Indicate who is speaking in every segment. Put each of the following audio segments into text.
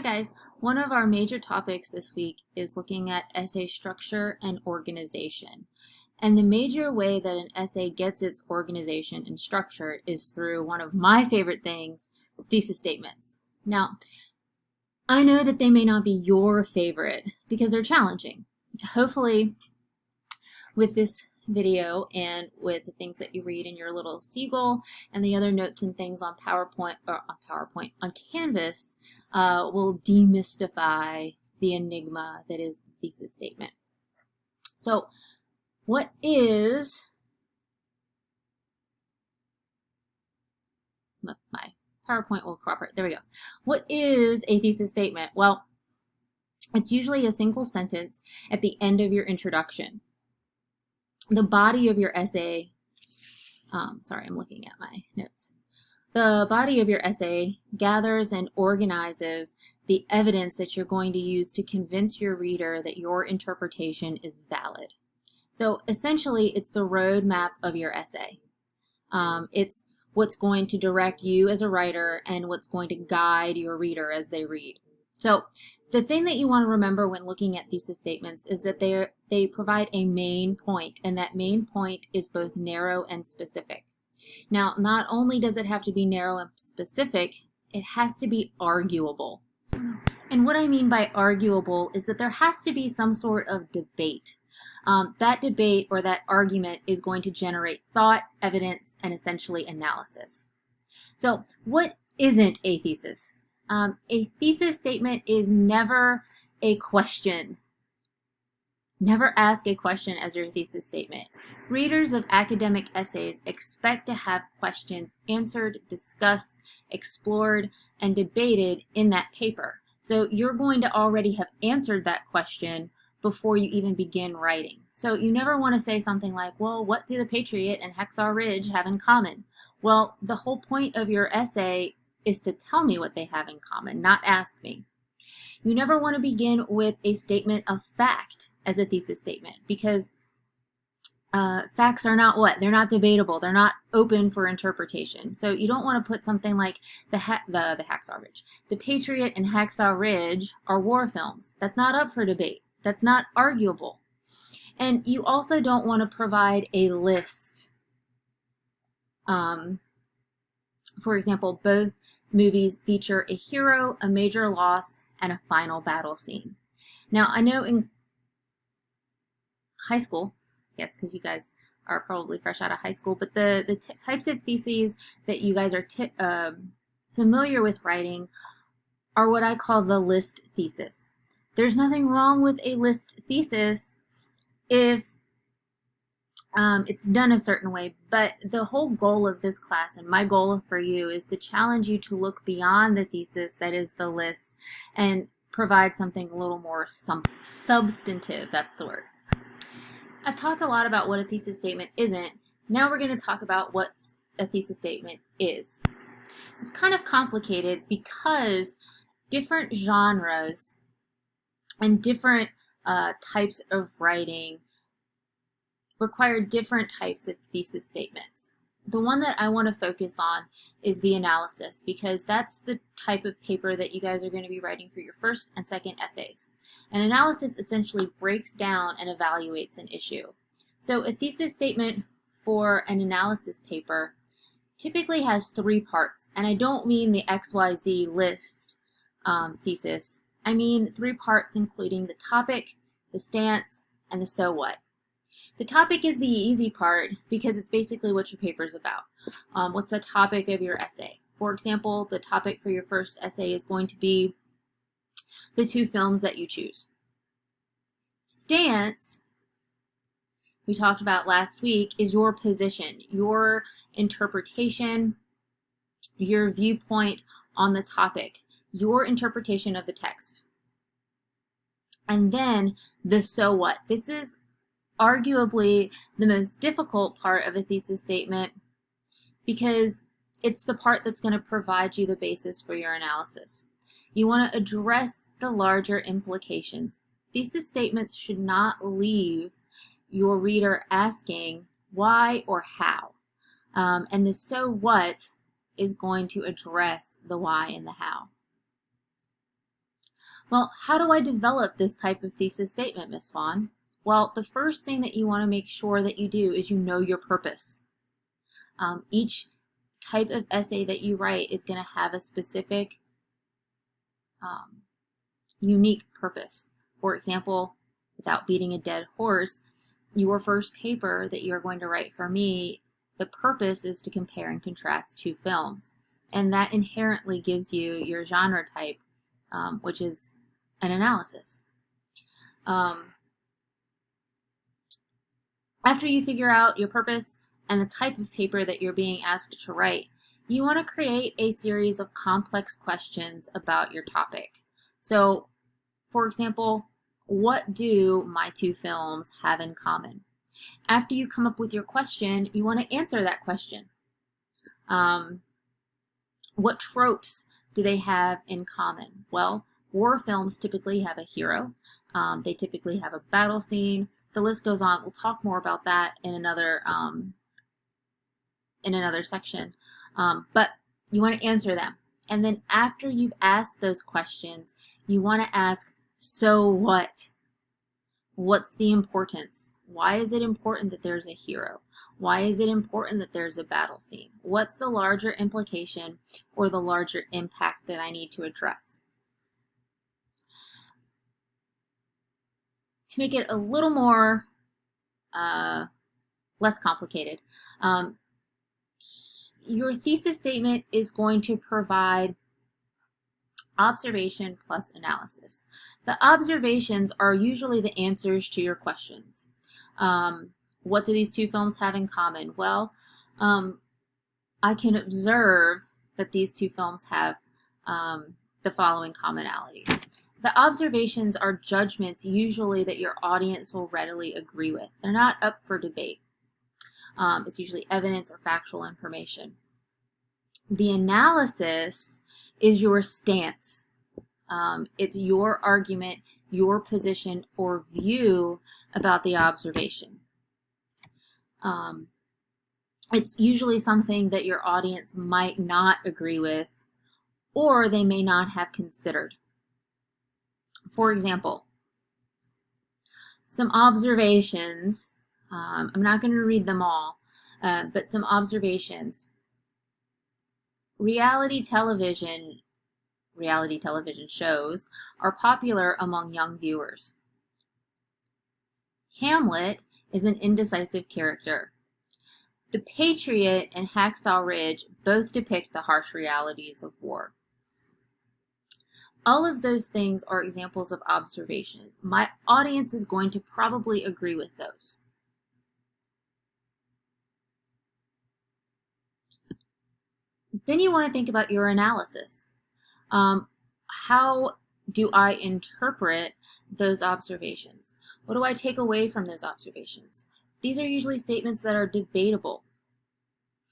Speaker 1: guys, one of our major topics this week is looking at essay structure and organization. And the major way that an essay gets its organization and structure is through one of my favorite things, thesis statements. Now, I know that they may not be your favorite because they're challenging. Hopefully, with this video and with the things that you read in your little Seagull and the other notes and things on on Canvas will demystify the enigma that is the thesis statement. So what is, my PowerPoint will cooperate, there we go. What is a thesis statement? Well, it's usually a single sentence at the end of your introduction. The body of your essay, sorry, I'm looking at my notes. The body of your essay gathers and organizes the evidence that you're going to use to convince your reader that your interpretation is valid. So essentially, it's the roadmap of your essay. It's what's going to direct you as a writer and what's going to guide your reader as they read. So the thing that you want to remember when looking at thesis statements is that they provide a main point, and that main point is both narrow and specific. Now, not only does it have to be narrow and specific, it has to be arguable. And what I mean by arguable is that there has to be some sort of debate. That debate or that argument is going to generate thought, evidence, and essentially analysis. So what isn't a thesis? A thesis statement is never a question. Never ask a question as your thesis statement. Readers of academic essays expect to have questions answered, discussed, explored, and debated in that paper. So you're going to already have answered that question before you even begin writing. So you never want to say something like, well, what do the Patriot and Hacksaw Ridge have in common? Well, the whole point of your essay is to tell me what they have in common, not ask me. You never want to begin with a statement of fact as a thesis statement because facts are not what? They're not debatable. They're not open for interpretation. So you don't want to put something like the Hacksaw Ridge. The Patriot and Hacksaw Ridge are war films. That's not up for debate. That's not arguable. And you also don't want to provide a list. For example, both movies feature a hero, a major loss, and a final battle scene. Now, I know in high school, yes, because you guys are probably fresh out of high school, but the types of theses that you guys are familiar with writing are what I call the list thesis. There's nothing wrong with a list thesis if it's done a certain way, but the whole goal of this class and my goal for you is to challenge you to look beyond the thesis that is the list and provide something a little more substantive. That's the word. I've talked a lot about what a thesis statement isn't. Now we're going to talk about what a thesis statement is. It's kind of complicated because different genres and different types of writing require different types of thesis statements. The one that I want to focus on is the analysis because that's the type of paper that you guys are going to be writing for your first and second essays. An analysis essentially breaks down and evaluates an issue. So a thesis statement for an analysis paper typically has three parts, and I don't mean the XYZ list thesis. I mean three parts including the topic, the stance, and the so what. The topic is the easy part because it's basically what your paper is about. What's the topic of your essay? For example, the topic for your first essay is going to be the two films that you choose. Stance, we talked about last week, is your position, your interpretation, your viewpoint on the topic, your interpretation of the text. And then the so what. This is arguably the most difficult part of a thesis statement because it's the part that's going to provide you the basis for your analysis. You want to address the larger implications. Thesis statements should not leave your reader asking why or how. And the so what is going to address the why and the how. Well, how do I develop this type of thesis statement, Miss Swan? Well, the first thing that you want to make sure that you do is you know your purpose. Each type of essay that you write is going to have a specific, unique purpose. For example, without beating a dead horse, your first paper that you're going to write for me, the purpose is to compare and contrast two films. And that inherently gives you your genre type, which is an analysis. After you figure out your purpose and the type of paper that you're being asked to write, you want to create a series of complex questions about your topic. So, for example, what do my two films have in common? After you come up with your question, you want to answer that question. What tropes do they have in common? Well, war films typically have a hero. They typically have a battle scene. The list goes on. We'll talk more about that in another section. But you want to answer them. And then after you've asked those questions, you want to ask, so what? What's the importance? Why is it important that there's a hero? Why is it important that there's a battle scene? What's the larger implication or the larger impact that I need to address? To make it a little more less complicated, your thesis statement is going to provide observation plus analysis. The observations are usually the answers to your questions. What do these two films have in common? Well, I can observe that these two films have the following commonalities. The observations are judgments usually that your audience will readily agree with. They're not up for debate. It's usually evidence or factual information. The analysis is your stance. It's your argument, your position, or view about the observation. It's usually something that your audience might not agree with, or they may not have considered. For example, some observations, I'm not going to read them all, but some observations. Reality television shows are popular among young viewers. Hamlet is an indecisive character. The Patriot and Hacksaw Ridge both depict the harsh realities of war. All of those things are examples of observation. My audience is going to probably agree with those. Then you want to think about your analysis. How do I interpret those observations? What do I take away from those observations? These are usually statements that are debatable.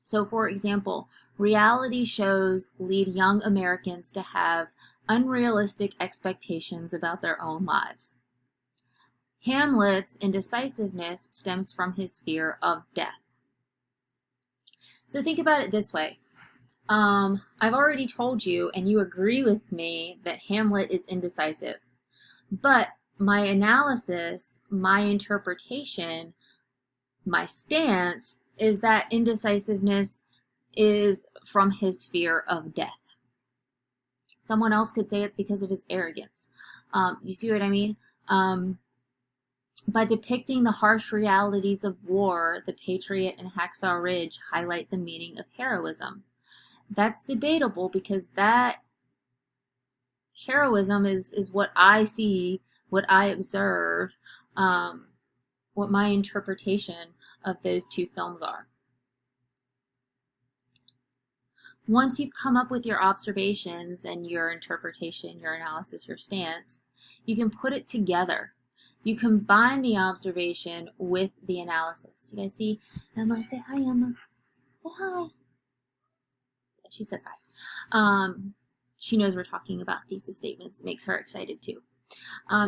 Speaker 1: So, for example, reality shows lead young Americans to have unrealistic expectations about their own lives. Hamlet's indecisiveness stems from his fear of death. So think about it this way. I've already told you, and you agree with me, that Hamlet is indecisive. But my analysis, my interpretation, my stance is that indecisiveness is from his fear of death. Someone else could say it's because of his arrogance. You see what I mean? By depicting the harsh realities of war, The Patriot and Hacksaw Ridge highlight the meaning of heroism. That's debatable because that heroism is what I see, what I observe, what my interpretation of those two films are. Once you've come up with your observations and your interpretation, your analysis, your stance, you can put it together. You combine the observation with the analysis. Do you guys see Emma? Say hi, Emma. Say hi. She says hi. She knows we're talking about thesis statements. It makes her excited too.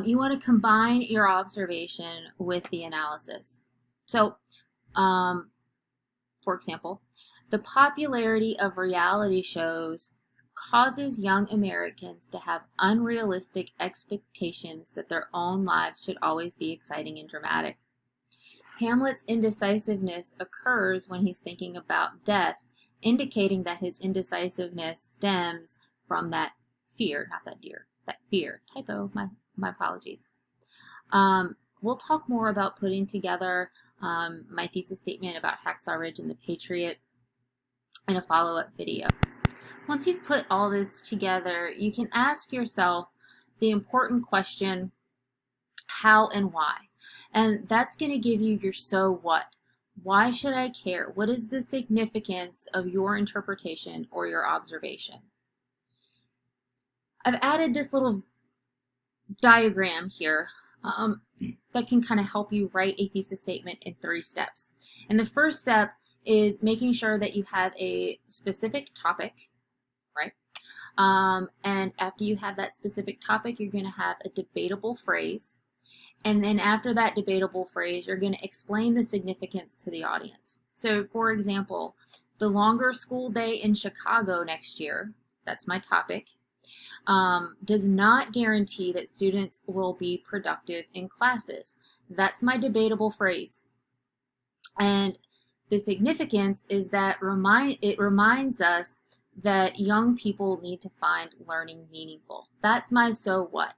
Speaker 1: You want to combine your observation with the analysis. So, for example, the popularity of reality shows causes young Americans to have unrealistic expectations that their own lives should always be exciting and dramatic. Hamlet's indecisiveness occurs when he's thinking about death, indicating that his indecisiveness stems from that fear, not that deer, that fear. Typo, my apologies. We'll talk more about putting together my thesis statement about Hacksaw Ridge and the Patriot in a follow-up video. Once you've put all this together, you can ask yourself the important question, how and why? And that's going to give you your so what. Why should I care? What is the significance of your interpretation or your observation? I've added this little diagram here that can kind of help you write a thesis statement in 3 steps. And the first step is making sure that you have a specific topic, right? And after you have that specific topic, you're going to have a debatable phrase. And then after that debatable phrase, you're going to explain the significance to the audience. So, for example, the longer school day in Chicago next year, that's my topic, does not guarantee that students will be productive in classes. That's my debatable phrase. And the significance is that it reminds us that young people need to find learning meaningful. That's my so what.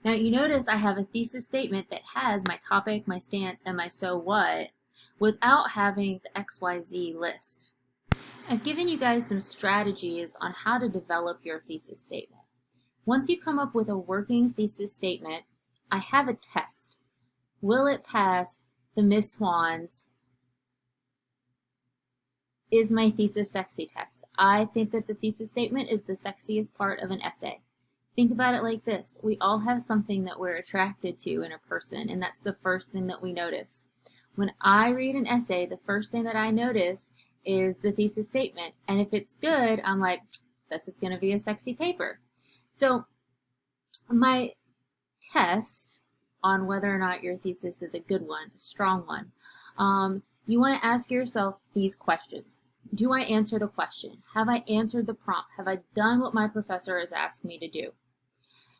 Speaker 1: Now you notice I have a thesis statement that has my topic, my stance, and my so what without having the XYZ list. I've given you guys some strategies on how to develop your thesis statement. Once you come up with a working thesis statement, I have a test. Will it pass the Miss Swan's Is My Thesis Sexy test? I think that the thesis statement is the sexiest part of an essay. Think about it like this. We all have something that we're attracted to in a person, and that's the first thing that we notice. When I read an essay, the first thing that I notice is the thesis statement. And if it's good, I'm like, this is going to be a sexy paper. So my test on whether or not your thesis is a good one, a strong one, you want to ask yourself these questions. Do I answer the question? Have I answered the prompt? Have I done what my professor has asked me to do?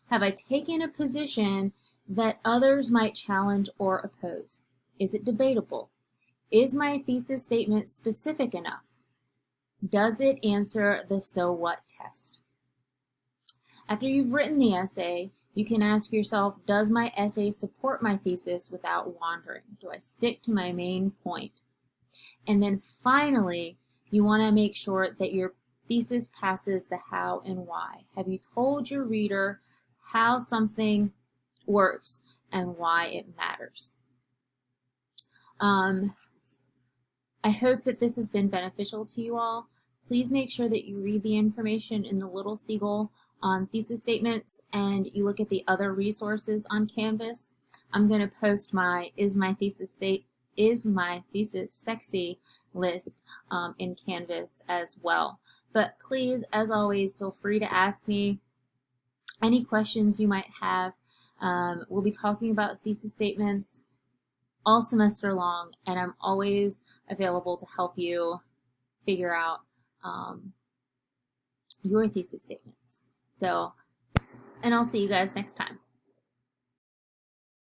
Speaker 1: Have I taken a position that others might challenge or oppose? Is it debatable? Is my thesis statement specific enough? Does it answer the so what test? After you've written the essay, you can ask yourself, does my essay support my thesis without wandering? Do I stick to my main point? And then finally, you want to make sure that your thesis passes the how and why. Have you told your reader how something works and why it matters? I hope that this has been beneficial to you all. Please make sure that you read the information in the Little Seagull on thesis statements and you look at the other resources on Canvas. I'm going to post my Is My Thesis Sexy list in Canvas as well. But please, as always, feel free to ask me any questions you might have. We'll be talking about thesis statements all semester long, and I'm always available to help you figure out your thesis statements. So, and I'll see you guys next time.